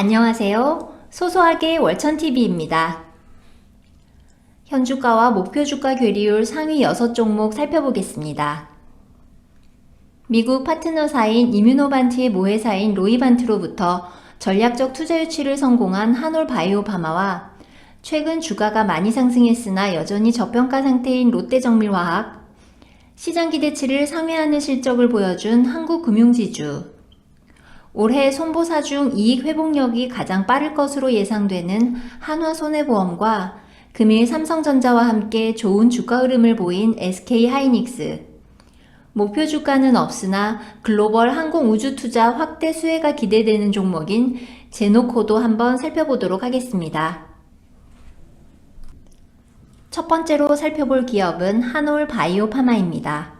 안녕하세요. 소소하게 월천TV입니다. 현주가와 목표주가 괴리율 상위 6종목 살펴보겠습니다. 미국 파트너사인 이뮤노반트의 모회사인 로이반트로부터 전략적 투자 유치를 성공한 한올바이오파마와 최근 주가가 많이 상승했으나 여전히 저평가 상태인 롯데정밀화학, 시장 기대치를 상회하는 실적을 보여준 한국금융지주, 올해 손보사 중 이익 회복력이 가장 빠를 것으로 예상되는 한화손해보험과 금일 삼성전자와 함께 좋은 주가 흐름을 보인 SK하이닉스, 목표 주가는 없으나 글로벌 항공우주투자 확대 수혜가 기대되는 종목인 제노코도 한번 살펴보도록 하겠습니다. 첫 번째로 살펴볼 기업은 한올바이오파마입니다.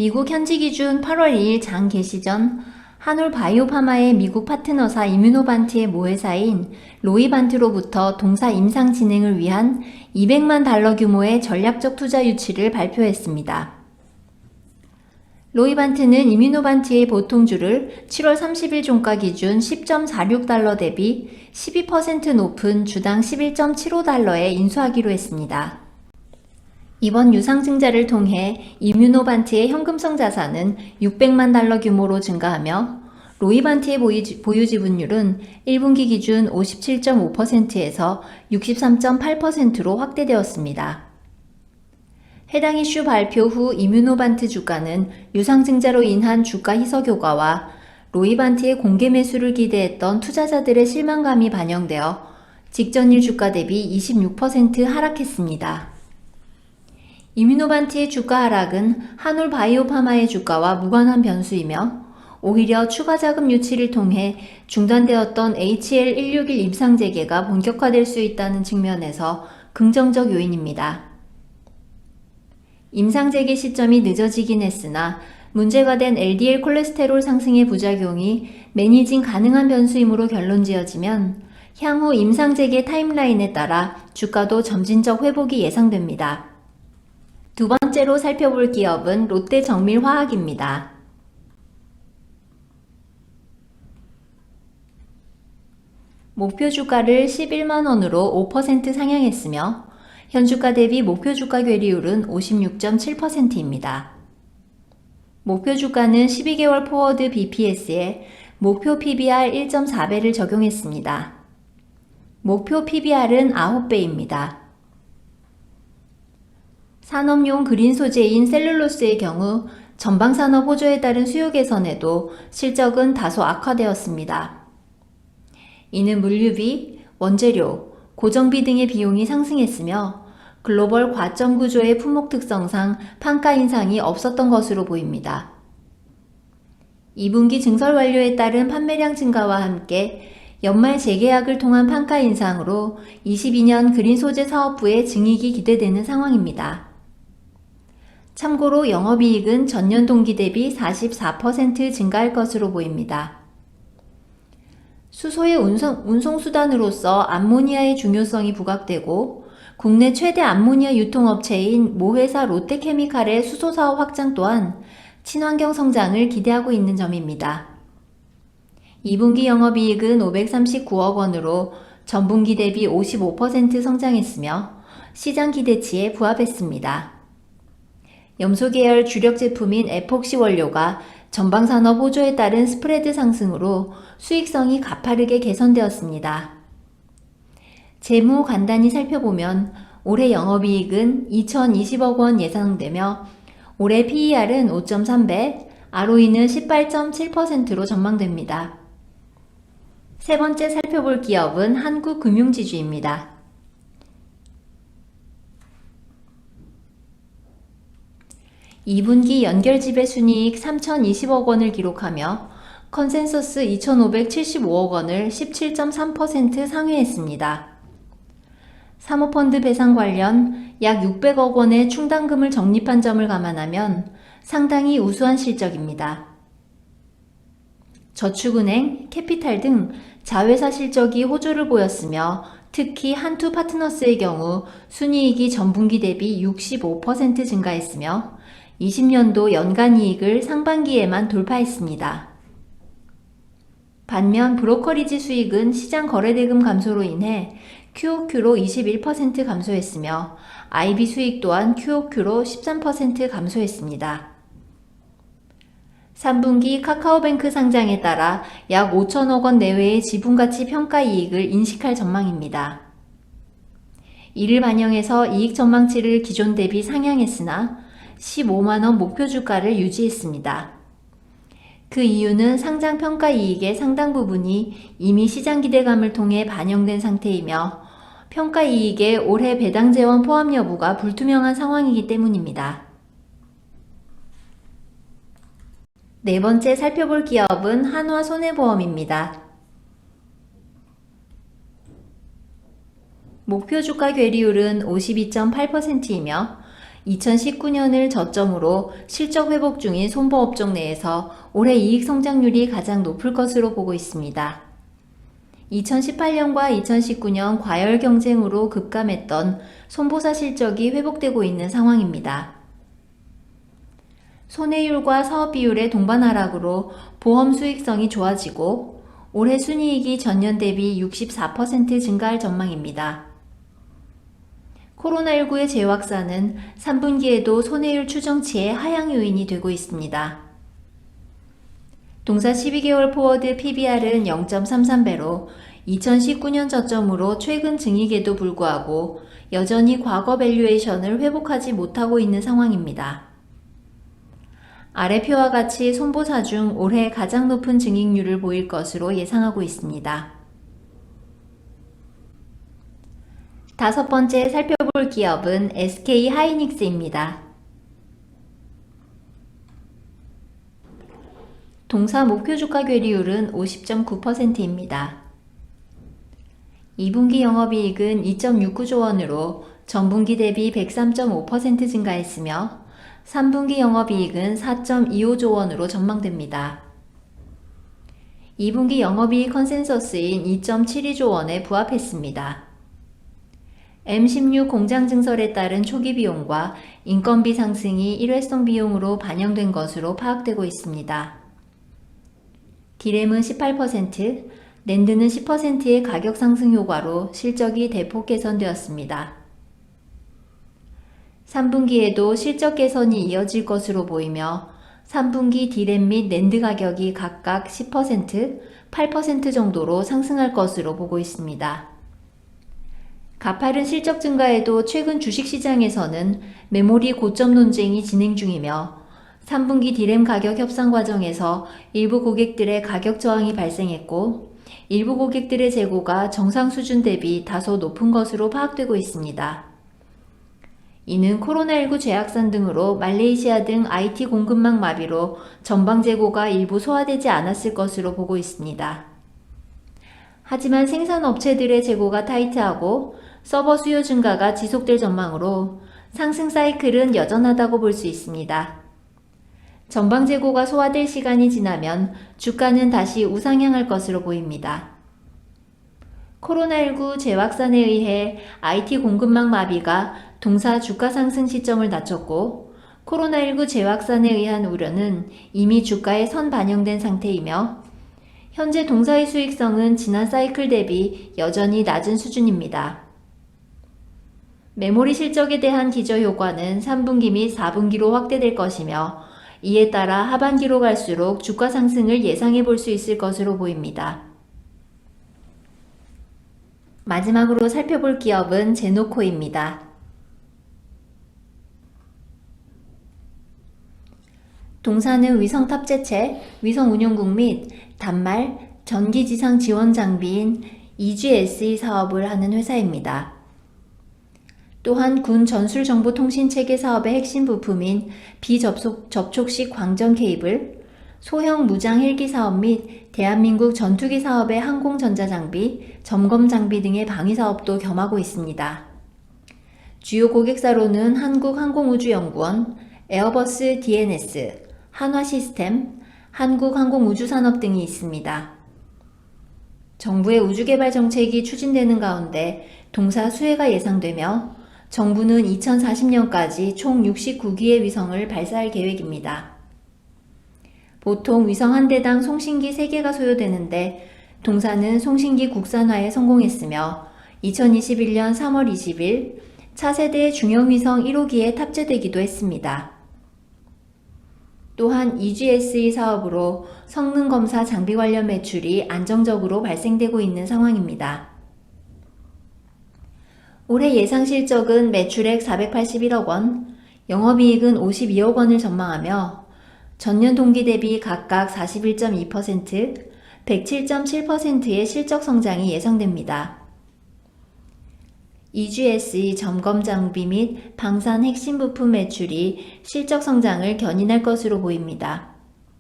미국 현지 기준 8월 2일 장 개시 전 한올바이오파마의 미국 파트너사 이뮤노반트의 모회사인 로이반트로부터 동사 임상 진행을 위한 200만 달러 규모의 전략적 투자 유치를 발표했습니다. 로이반트는 이뮤노반트의 보통주를 7월 30일 종가 기준 10.46달러 대비 12% 높은 주당 11.75달러에 인수하기로 했습니다. 이번 유상증자를 통해 이뮤노반트의 현금성 자산은 600만 달러 규모로 증가하며 로이반트의 보유 지분율은 1분기 기준 57.5%에서 63.8%로 확대되었습니다. 해당 이슈 발표 후 이뮤노반트 주가는 유상증자로 인한 주가 희석 효과와 로이반트의 공개 매수를 기대했던 투자자들의 실망감이 반영되어 직전일 주가 대비 26% 하락했습니다. 이뮤노반트의 주가 하락은 한올바이오파마의 주가와 무관한 변수이며 오히려 추가 자금 유치를 통해 중단되었던 HL161 임상 재개가 본격화될 수 있다는 측면에서 긍정적 요인입니다. 임상 재개 시점이 늦어지긴 했으나 문제가 된 LDL 콜레스테롤 상승의 부작용이 매니징 가능한 변수이므로 결론지어지면 향후 임상 재개 타임라인에 따라 주가도 점진적 회복이 예상됩니다. 두 번째로 살펴볼 기업은 롯데정밀화학입니다. 목표 주가를 11만원으로 5% 상향했으며 현주가 대비 목표 주가 괴리율은 56.7%입니다. 목표 주가는 12개월 포워드 BPS에 목표 PBR 1.4배를 적용했습니다. 목표 PBR은 9배입니다. 산업용 그린 소재인 셀룰로스의 경우 전방산업 호조에 따른 수요 개선에도 실적은 다소 악화되었습니다. 이는 물류비, 원재료, 고정비 등의 비용이 상승했으며 글로벌 과점 구조의 품목 특성상 판가 인상이 없었던 것으로 보입니다. 2분기 증설 완료에 따른 판매량 증가와 함께 연말 재계약을 통한 판가 인상으로 22년 그린 소재 사업부의 증익이 기대되는 상황입니다. 참고로 영업이익은 전년 동기 대비 44% 증가할 것으로 보입니다. 수소의 운송수단으로서 암모니아의 중요성이 부각되고 국내 최대 암모니아 유통업체인 모회사 롯데케미칼의 수소사업 확장 또한 친환경 성장을 기대하고 있는 점입니다. 2분기 영업이익은 539억 원으로 전분기 대비 55% 성장했으며 시장 기대치에 부합했습니다. 염소 계열 주력 제품인 에폭시 원료가 전방산업 호조에 따른 스프레드 상승으로 수익성이 가파르게 개선되었습니다. 재무 간단히 살펴보면 올해 영업이익은 2,020억 원 예상되며 올해 PER은 5.3배, ROE는 18.7%로 전망됩니다. 세 번째 살펴볼 기업은 한국금융지주입니다. 2분기 연결지배순이익 3,020억 원을 기록하며 컨센서스 2,575억 원을 17.3% 상회했습니다. 사모펀드 배상 관련 약 600억 원의 충당금을 적립한 점을 감안하면 상당히 우수한 실적입니다. 저축은행, 캐피탈 등 자회사 실적이 호조를 보였으며 특히 한투파트너스의 경우 순이익이 전분기 대비 65% 증가했으며 20년도 연간이익을 상반기에만 돌파했습니다. 반면 브로커리지 수익은 시장 거래대금 감소로 인해 QOQ로 21% 감소했으며 IB 수익 또한 QOQ로 13% 감소했습니다. 3분기 카카오뱅크 상장에 따라 약 5천억 원 내외의 지분가치 평가 이익을 인식할 전망입니다. 이를 반영해서 이익 전망치를 기존 대비 상향했으나 15만원 목표 주가를 유지했습니다. 그 이유는 상장 평가 이익의 상당 부분이 이미 시장 기대감을 통해 반영된 상태이며 평가 이익의 올해 배당 재원 포함 여부가 불투명한 상황이기 때문입니다. 네 번째 살펴볼 기업은 한화손해보험입니다. 목표 주가 괴리율은 52.8%이며 2019년을 저점으로 실적 회복 중인 손보업종 내에서 올해 이익 성장률이 가장 높을 것으로 보고 있습니다. 2018년과 2019년 과열 경쟁으로 급감했던 손보사 실적이 회복되고 있는 상황입니다. 손해율과 사업 비율의 동반 하락으로 보험 수익성이 좋아지고 올해 순이익이 전년 대비 64% 증가할 전망입니다. 코로나19의 재확산은 3분기에도 손해율 추정치의 하향 요인이 되고 있습니다. 동사 12개월 포워드 PBR은 0.33배로 2019년 저점으로 최근 증익에도 불구하고 여전히 과거 밸류에이션을 회복하지 못하고 있는 상황입니다. 아래 표와 같이 손보사 중 올해 가장 높은 증익률을 보일 것으로 예상하고 있습니다. 다섯 번째 살펴볼 기업은 SK하이닉스입니다. 동사 목표 주가 괴리율은 50.9%입니다. 2분기 영업이익은 2.69조 원으로 전분기 대비 103.5% 증가했으며 3분기 영업이익은 4.25조 원으로 전망됩니다. 2분기 영업이익 컨센서스인 2.72조 원에 부합했습니다. M16 공장 증설에 따른 초기 비용과 인건비 상승이 일회성 비용으로 반영된 것으로 파악되고 있습니다. 디램은 18%, 낸드는 10%의 가격 상승 효과로 실적이 대폭 개선되었습니다. 3분기에도 실적 개선이 이어질 것으로 보이며 3분기 디램 및 낸드 가격이 각각 10%, 8% 정도로 상승할 것으로 보고 있습니다. 가파른 실적 증가에도 최근 주식시장에서는 메모리 고점 논쟁이 진행 중이며 3분기 디램 가격 협상 과정에서 일부 고객들의 가격 저항이 발생했고 일부 고객들의 재고가 정상 수준 대비 다소 높은 것으로 파악되고 있습니다. 이는 코로나19 재확산 등으로 말레이시아 등 IT 공급망 마비로 전방 재고가 일부 소화되지 않았을 것으로 보고 있습니다. 하지만 생산업체들의 재고가 타이트하고 서버 수요 증가가 지속될 전망으로 상승 사이클은 여전하다고 볼 수 있습니다. 전방 재고가 소화될 시간이 지나면 주가는 다시 우상향할 것으로 보입니다. 코로나19 재확산에 의해 IT 공급망 마비가 동사 주가 상승 시점을 낮췄고 코로나19 재확산에 의한 우려는 이미 주가에 선반영된 상태이며 현재 동사의 수익성은 지난 사이클 대비 여전히 낮은 수준입니다. 메모리 실적에 대한 기저효과는 3분기 및 4분기로 확대될 것이며 이에 따라 하반기로 갈수록 주가 상승을 예상해 볼 수 있을 것으로 보입니다. 마지막으로 살펴볼 기업은 제노코입니다. 동사는 위성 탑재체, 위성 운용국 및 단말, 전기지상 지원 장비인 EGSE 사업을 하는 회사입니다. 또한 군 전술정보통신체계 사업의 핵심 부품인 비접촉식 광전 케이블, 소형 무장 헬기 사업 및 대한민국 전투기 사업의 항공전자장비, 점검장비 등의 방위 사업도 겸하고 있습니다. 주요 고객사로는 한국항공우주연구원, 에어버스 DNS, 한화시스템, 한국항공우주산업 등이 있습니다. 정부의 우주개발 정책이 추진되는 가운데 동사 수혜가 예상되며 정부는 2040년까지 총 69기의 위성을 발사할 계획입니다. 보통 위성 한 대당 송신기 3개가 소요되는데 동사는 송신기 국산화에 성공했으며 2021년 3월 20일 차세대 중형위성 1호기에 탑재되기도 했습니다. 또한 EGSE 사업으로 성능검사 장비 관련 매출이 안정적으로 발생되고 있는 상황입니다. 올해 예상 실적은 매출액 481억 원, 영업이익은 52억 원을 전망하며 전년 동기 대비 각각 41.2%, 107.7%의 실적 성장이 예상됩니다. EGSE 점검 장비 및 방산 핵심 부품 매출이 실적 성장을 견인할 것으로 보입니다.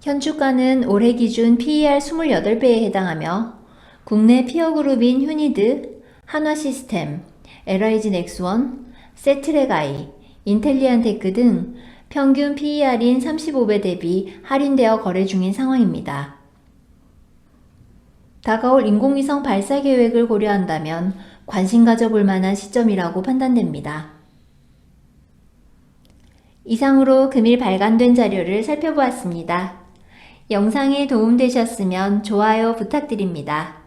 현주가는 올해 기준 PER 28배에 해당하며 국내 피어그룹인 휴니드, 한화시스템, LIG 넥스원, 세트랙아이, 인텔리안테크 등 평균 PER인 35배 대비 할인되어 거래 중인 상황입니다. 다가올 인공위성 발사 계획을 고려한다면 관심 가져볼 만한 시점이라고 판단됩니다. 이상으로 금일 발간된 자료를 살펴보았습니다. 영상에 도움되셨으면 좋아요 부탁드립니다.